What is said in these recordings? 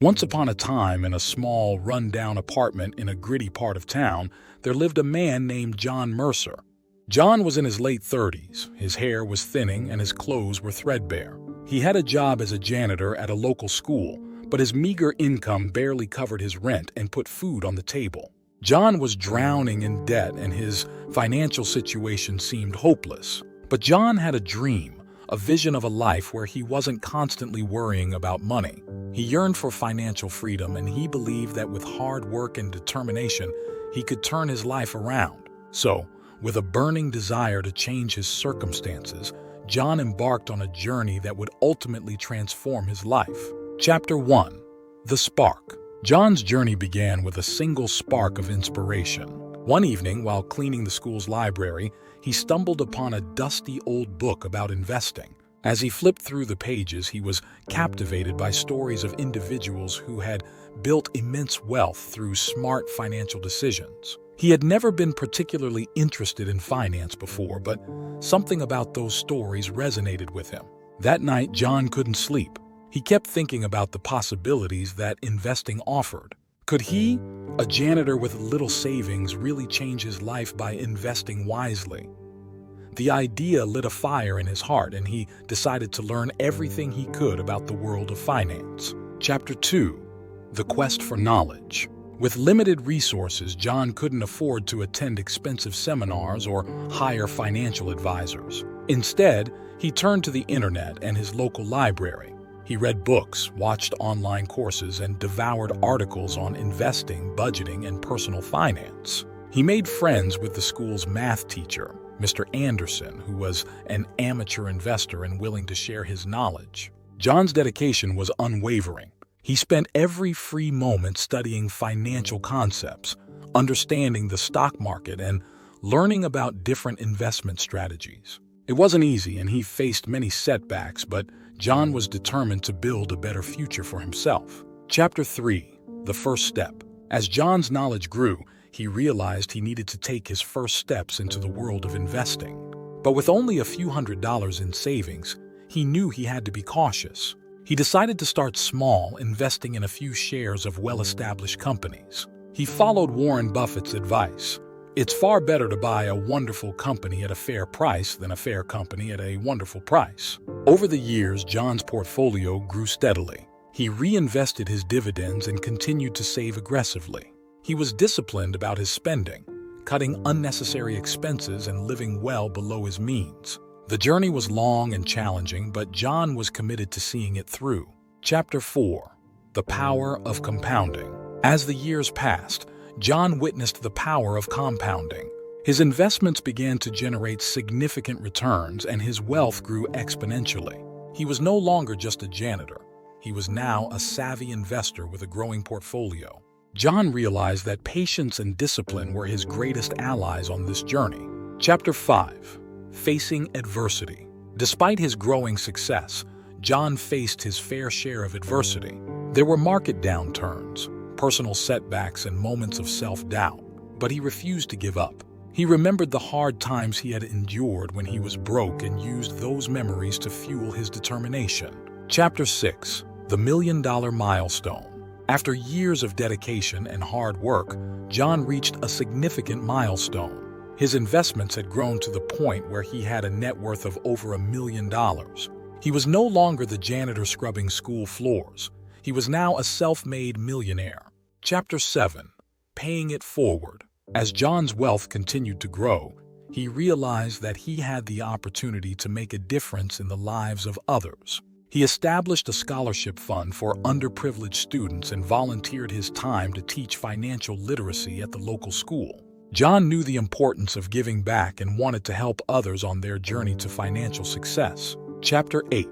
Once upon a time, in a small, run-down apartment in a gritty part of town, there lived a man named John Mercer. John was in his late 30s, his hair was thinning, and his clothes were threadbare. He had a job as a janitor at a local school, but his meager income barely covered his rent and put food on the table. John was drowning in debt, and his financial situation seemed hopeless. But John had a dream, a vision of a life where he wasn't constantly worrying about money. He yearned for financial freedom, and he believed that with hard work and determination, he could turn his life around. So, with a burning desire to change his circumstances, John embarked on a journey that would ultimately transform his life. Chapter 1. The Spark. John's journey began with a single spark of inspiration. One evening, while cleaning the school's library, he stumbled upon a dusty old book about investing. As he flipped through the pages, he was captivated by stories of individuals who had built immense wealth through smart financial decisions. He had never been particularly interested in finance before, but something about those stories resonated with him. That night, John couldn't sleep. He kept thinking about the possibilities that investing offered. Could he, a janitor with little savings, really change his life by investing wisely? The idea lit a fire in his heart, and he decided to learn everything he could about the world of finance. Chapter 2. The Quest for Knowledge. With limited resources, John couldn't afford to attend expensive seminars or hire financial advisors. Instead, he turned to the internet and his local library. He read books, watched online courses, and devoured articles on investing, budgeting, and personal finance. He made friends with the school's math teacher, Mr. Anderson, who was an amateur investor and willing to share his knowledge. John's dedication was unwavering. He spent every free moment studying financial concepts, understanding the stock market, and learning about different investment strategies. It wasn't easy, and he faced many setbacks, but John was determined to build a better future for himself. Chapter 3. The First Step. As John's knowledge grew, he realized he needed to take his first steps into the world of investing. But with only a few $100s in savings, he knew he had to be cautious. He decided to start small, investing in a few shares of well-established companies. He followed Warren Buffett's advice. It's far better to buy a wonderful company at a fair price than a fair company at a wonderful price. Over the years, John's portfolio grew steadily. He reinvested his dividends and continued to save aggressively. He was disciplined about his spending, cutting unnecessary expenses and living well below his means. The journey was long and challenging, but John was committed to seeing it through. Chapter 4. The Power of Compounding. As the years passed, John witnessed the power of compounding. His investments began to generate significant returns, and his wealth grew exponentially. He was no longer just a janitor. He was now a savvy investor with a growing portfolio. John realized that patience and discipline were his greatest allies on this journey. Chapter 5. Facing Adversity. Despite his growing success, John faced his fair share of adversity. There were market downturns, personal setbacks, and moments of self-doubt, but he refused to give up. He remembered the hard times he had endured when he was broke and used those memories to fuel his determination. Chapter 6. The $1 Million Milestone. After years of dedication and hard work, John reached a significant milestone. His investments had grown to the point where he had a net worth of over $1 million. He was no longer the janitor scrubbing school floors. He was now a self-made millionaire. Chapter 7. Paying It Forward. As John's wealth continued to grow, he realized that he had the opportunity to make a difference in the lives of others. He established a scholarship fund for underprivileged students and volunteered his time to teach financial literacy at the local school. John knew the importance of giving back and wanted to help others on their journey to financial success. Chapter 8.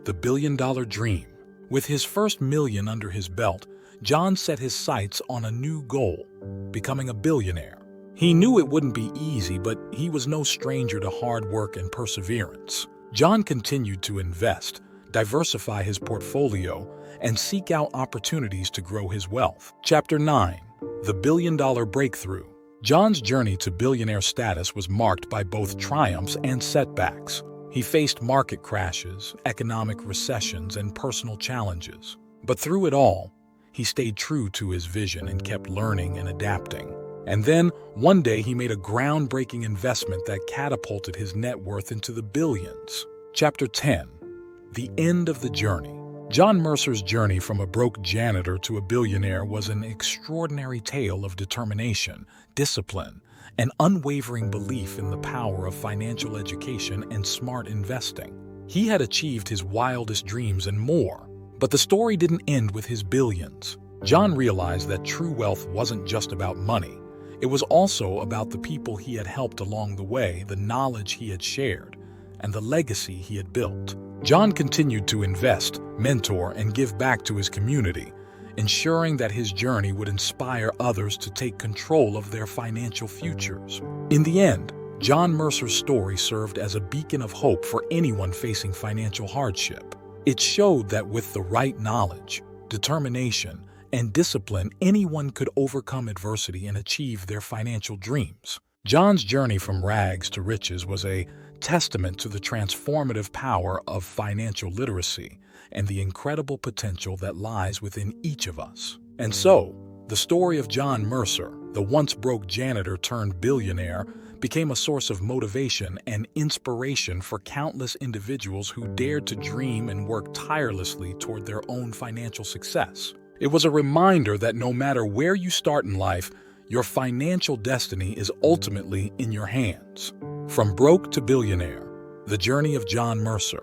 The $1 Billion Dream. With his first million under his belt, John set his sights on a new goal: becoming a billionaire. He knew it wouldn't be easy, but he was no stranger to hard work and perseverance. John continued to invest, diversify his portfolio, and seek out opportunities to grow his wealth. Chapter 9. The $1 Billion Breakthrough. John's journey to billionaire status was marked by both triumphs and setbacks. He faced market crashes, economic recessions, and personal challenges. But through it all, he stayed true to his vision and kept learning and adapting. And then, one day, he made a groundbreaking investment that catapulted his net worth into the billions. Chapter 10. The End of the Journey. John Mercer's journey from a broke janitor to a billionaire was an extraordinary tale of determination, discipline, and unwavering belief in the power of financial education and smart investing. He had achieved his wildest dreams and more, but the story didn't end with his billions. John realized that true wealth wasn't just about money. It was also about the people he had helped along the way, the knowledge he had shared, and the legacy he had built. John continued to invest, mentor, and give back to his community, ensuring that his journey would inspire others to take control of their financial futures. In the end, John Mercer's story served as a beacon of hope for anyone facing financial hardship. It showed that with the right knowledge, determination, and discipline, anyone could overcome adversity and achieve their financial dreams. John's journey from rags to riches was a testament to the transformative power of financial literacy and the incredible potential that lies within each of us. And so, the story of John Mercer, the once broke janitor turned billionaire, became a source of motivation and inspiration for countless individuals who dared to dream and work tirelessly toward their own financial success. It was a reminder that no matter where you start in life, your financial destiny is ultimately in your hands. From broke to billionaire, the journey of John Mercer.